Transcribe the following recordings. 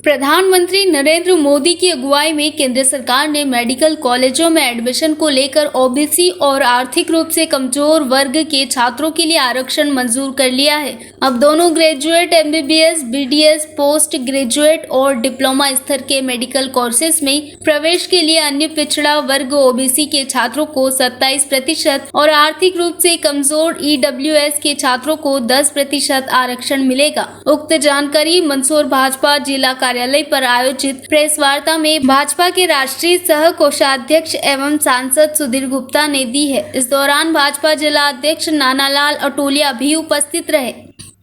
प्रधानमंत्री नरेंद्र मोदी की अगुवाई में केंद्र सरकार ने मेडिकल कॉलेजों में एडमिशन को लेकर ओबीसी और आर्थिक रूप से कमजोर वर्ग के छात्रों के लिए आरक्षण मंजूर कर लिया है। अब दोनों graduate, MBBS, BDS, post graduate और डिप्लोमा स्तर के मेडिकल कोर्सेज में प्रवेश के लिए अन्य पिछड़ा वर्ग ओबीसी के छात्रों को 27% और आर्थिक रूप से कमजोर ईडब्ल्यूएस के छात्रों को 10% आरक्षण मिलेगा। उक्त जानकारी मंदसौर भाजपा जिला कार्यालय पर आयोजित प्रेस वार्ता में भाजपा के राष्ट्रीय सह कोषाध्यक्ष एवं सांसद सुधीर गुप्ता ने दी है। इस दौरान भाजपा जिला अध्यक्ष नानालाल अटोलिया भी उपस्थित रहे।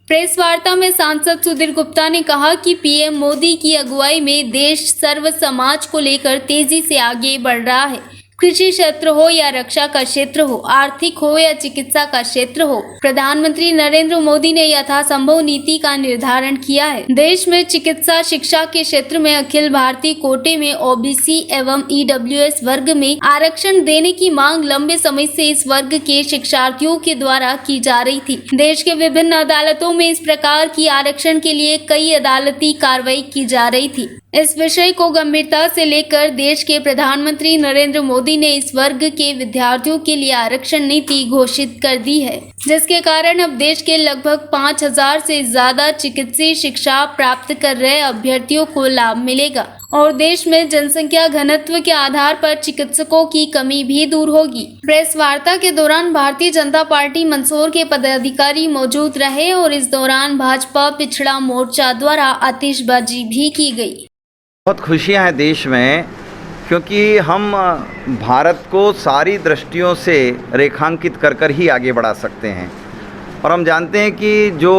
प्रेस वार्ता में सांसद सुधीर गुप्ता ने कहा कि पीएम मोदी की अगुवाई में देश सर्व समाज को लेकर तेजी से आगे बढ़ रहा है। कृषि क्षेत्र हो या रक्षा का क्षेत्र हो, आर्थिक हो या चिकित्सा का क्षेत्र हो, प्रधानमंत्री नरेंद्र मोदी ने यथासंभव नीति का निर्धारण किया है। देश में चिकित्सा शिक्षा के क्षेत्र में अखिल भारतीय कोटे में ओबीसी एवं ईडब्ल्यूएस वर्ग में आरक्षण देने की मांग लंबे समय से इस वर्ग के शिक्षार्थियों के द्वारा की जा रही थी। देश के विभिन्न अदालतों में इस प्रकार की आरक्षण के लिए कई अदालती कार्रवाई की जा रही थी। इस विषय को गंभीरता से लेकर देश के प्रधानमंत्री नरेंद्र मोदी ने इस वर्ग के विद्यार्थियों के लिए आरक्षण नीति घोषित कर दी है, जिसके कारण अब देश के लगभग 5000 से ज्यादा चिकित्सीय शिक्षा प्राप्त कर रहे अभ्यर्थियों को लाभ मिलेगा और देश में जनसंख्या घनत्व के आधार पर चिकित्सकों की कमी भी दूर होगी। प्रेस वार्ता के दौरान भारतीय जनता पार्टी मंदसौर के पदाधिकारी मौजूद रहे और इस दौरान भाजपा पिछड़ा मोर्चा द्वारा आतिशबाजी भी की गई। बहुत खुशियां हैं देश में, क्योंकि हम भारत को सारी दृष्टियों से रेखांकित कर ही आगे बढ़ा सकते हैं। और हम जानते हैं कि जो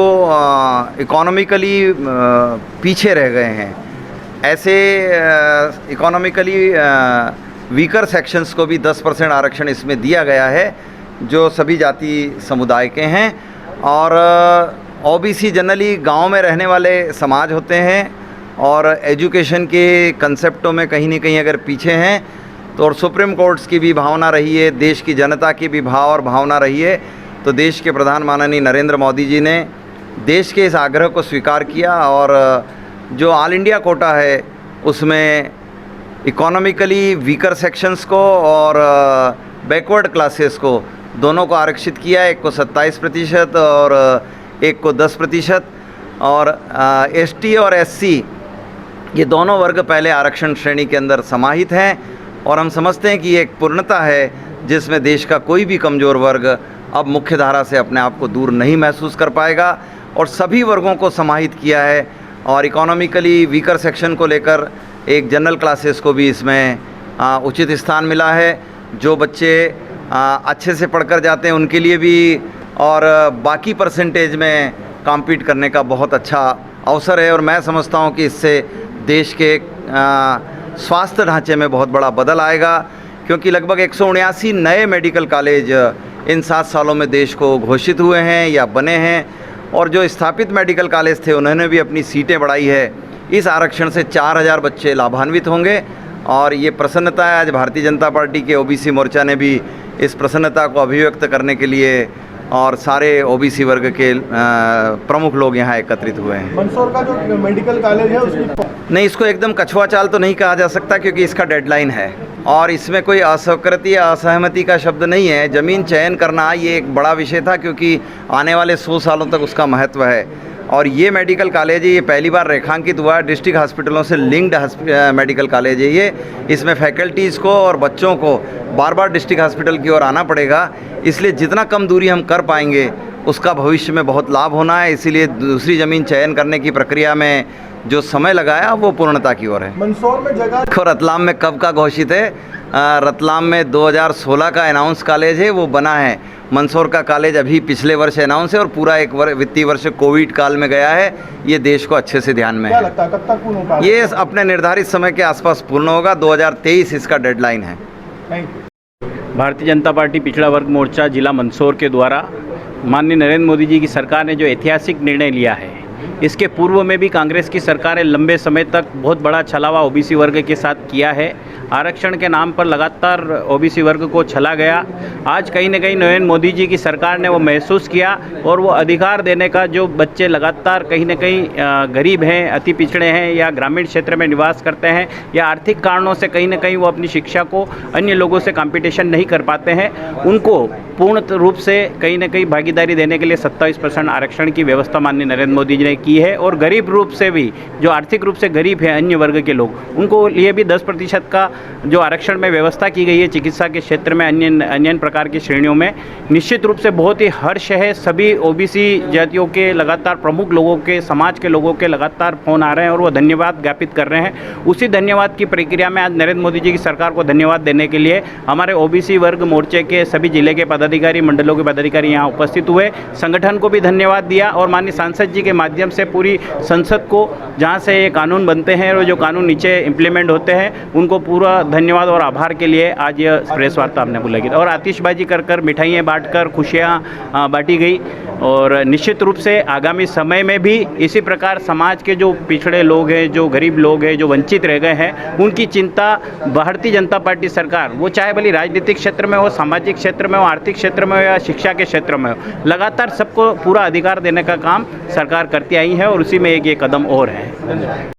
इकोनॉमिकली पीछे रह गए हैं, ऐसे इकोनॉमिकली वीकर सेक्शंस को भी 10% आरक्षण इसमें दिया गया है, जो सभी जाति समुदाय के हैं। और ओबीसी जनरली गांव में रहने वाले समाज होते हैं और एजुकेशन के कंसेप्टों में कहीं ना कहीं अगर पीछे हैं तो, और सुप्रीम कोर्ट्स की भी भावना रही है, देश की जनता की भी भाव और भावना रही है, तो देश के प्रधान माननीय नरेंद्र मोदी जी ने देश के इस आग्रह को स्वीकार किया और जो ऑल इंडिया कोटा है उसमें इकोनॉमिकली वीकर सेक्शंस को और बैकवर्ड क्लासेस को दोनों को आरक्षित किया। एक को 27% और एक को 10%। और एसटी और एससी ये दोनों वर्ग पहले आरक्षण श्रेणी के अंदर समाहित हैं और हम समझते हैं कि ये एक पूर्णता है जिसमें देश का कोई भी कमज़ोर वर्ग अब मुख्य धारा से अपने आप को दूर नहीं महसूस कर पाएगा और सभी वर्गों को समाहित किया है। और इकोनॉमिकली वीकर सेक्शन को लेकर एक जनरल क्लासेस को भी इसमें उचित स्थान मिला है। जो बच्चे अच्छे से पढ़कर जाते हैं उनके लिए भी और बाकी परसेंटेज में कॉम्पीट करने का बहुत अच्छा अवसर है। और मैं समझता हूं कि इससे देश के स्वास्थ्य ढांचे में बहुत बड़ा बदल आएगा, क्योंकि लगभग 179 नए मेडिकल कॉलेज इन 7 सालों में देश को घोषित हुए हैं या बने हैं। और जो स्थापित मेडिकल कॉलेज थे उन्होंने भी अपनी सीटें बढ़ाई है। इस आरक्षण से 4000 बच्चे लाभान्वित होंगे और ये प्रसन्नता है। आज भारतीय जनता पार्टी के ओबीसी मोर्चा ने भी इस प्रसन्नता को अभिव्यक्त करने के लिए और सारे ओबीसी वर्ग के प्रमुख लोग यहाँ एकत्रित हुए हैं। मंदसौर का जो मेडिकल कॉलेज है उसकी नहीं, इसको एकदम कछुआ चाल तो नहीं कहा जा सकता, क्योंकि इसका डेडलाइन है और इसमें कोई अस्वीकृति या असहमति का शब्द नहीं है। ज़मीन चयन करना ये एक बड़ा विषय था, क्योंकि आने वाले 100 सालों तक उसका महत्व है। और ये मेडिकल कॉलेज है, ये पहली बार रेखांकित हुआ है, डिस्ट्रिक्ट हॉस्पिटलों से लिंक्ड मेडिकल कॉलेज है ये। इसमें फैकल्टीज़ को और बच्चों को बार बार डिस्ट्रिक्ट हॉस्पिटल की ओर आना पड़ेगा, इसलिए जितना कम दूरी हम कर पाएंगे उसका भविष्य में बहुत लाभ होना है। इसीलिए दूसरी ज़मीन चयन करने की प्रक्रिया में जो समय लगाया वो पूर्णता की ओर है। मंदसौर में जगह रतलाम में कब का घोषित है? रतलाम में 2016 का अनाउंस कॉलेज है, वो बना है। मंदसौर का कॉलेज अभी पिछले वर्ष अनाउंस है और पूरा एक वित्तीय वर्ष कोविड काल में गया है। ये देश को अच्छे से ध्यान में क्या है। लगता है कब तक पूर्ण होगा? ये अपने निर्धारित समय के आसपास पूर्ण होगा। 2023 इसका डेडलाइन है। Thank you. Bharatiya Janata party पिछड़ा वर्ग मोर्चा जिला मंदसौर के द्वारा माननीय नरेंद्र मोदी जी की सरकार ने जो ऐतिहासिक निर्णय लिया है, इसके पूर्व में भी कांग्रेस की सरकार ने लंबे समय तक बहुत बड़ा छलावा ओबीसी वर्ग के साथ किया है। आरक्षण के नाम पर लगातार ओबीसी वर्ग को छला गया। आज कहीं न कहीं नरेंद्र मोदी जी की सरकार ने वो महसूस किया और वो अधिकार देने का, जो बच्चे लगातार कहीं न कहीं गरीब हैं, अति पिछड़े हैं या ग्रामीण क्षेत्र में निवास करते हैं या आर्थिक कारणों से कहीं न कहीं वो अपनी शिक्षा को अन्य लोगों से कंपटीशन नहीं कर पाते हैं, उनको पूर्ण रूप से कहीं न कहीं भागीदारी देने के लिए 27% आरक्षण की व्यवस्था माननीय नरेंद्र मोदी जी ने की है। और गरीब रूप से भी, जो आर्थिक रूप से गरीब है अन्य वर्ग के लोग, उनको लिए भी 10% का जो आरक्षण में व्यवस्था की गई है चिकित्सा के क्षेत्र में, अन्य प्रकार की श्रेणियों में। निश्चित रूप से बहुत ही हर्ष है। सभी ओबीसी जातियों के लगातार प्रमुख लोगों के, समाज के लोगों के लगातार फोन आ रहे हैं और वो धन्यवाद ज्ञापित कर रहे हैं। उसी धन्यवाद की प्रक्रिया में आज नरेंद्र मोदी जी की सरकार को धन्यवाद देने के लिए हमारे ओबीसी वर्ग मोर्चे के सभी जिले के पदाधिकारी, मंडलों के पदाधिकारी यहाँ उपस्थित हुए। संगठन को भी धन्यवाद दिया और माननीय सांसद जी के माध्यम से पूरी संसद को, जहाँ से ये कानून बनते हैं और जो कानून नीचे इम्प्लीमेंट होते हैं, उनको पूरा धन्यवाद और आभार के लिए आज यह प्रेस वार्ता हमने बुलाई। और आतिशबाजी कर मिठाइयाँ बांटकर खुशियाँ बांटी गई। और निश्चित रूप से आगामी समय में भी इसी प्रकार समाज के जो पिछड़े लोग हैं, जो गरीब लोग हैं, जो वंचित रह गए हैं, उनकी चिंता भारतीय जनता पार्टी सरकार, वो चाहे भले राजनीतिक क्षेत्र में हो, सामाजिक क्षेत्र में हो, आर्थिक क्षेत्र में हो या शिक्षा के क्षेत्र में हो, लगातार सबको पूरा अधिकार देने का काम सरकार करती आई है और उसी में एक ये कदम और है।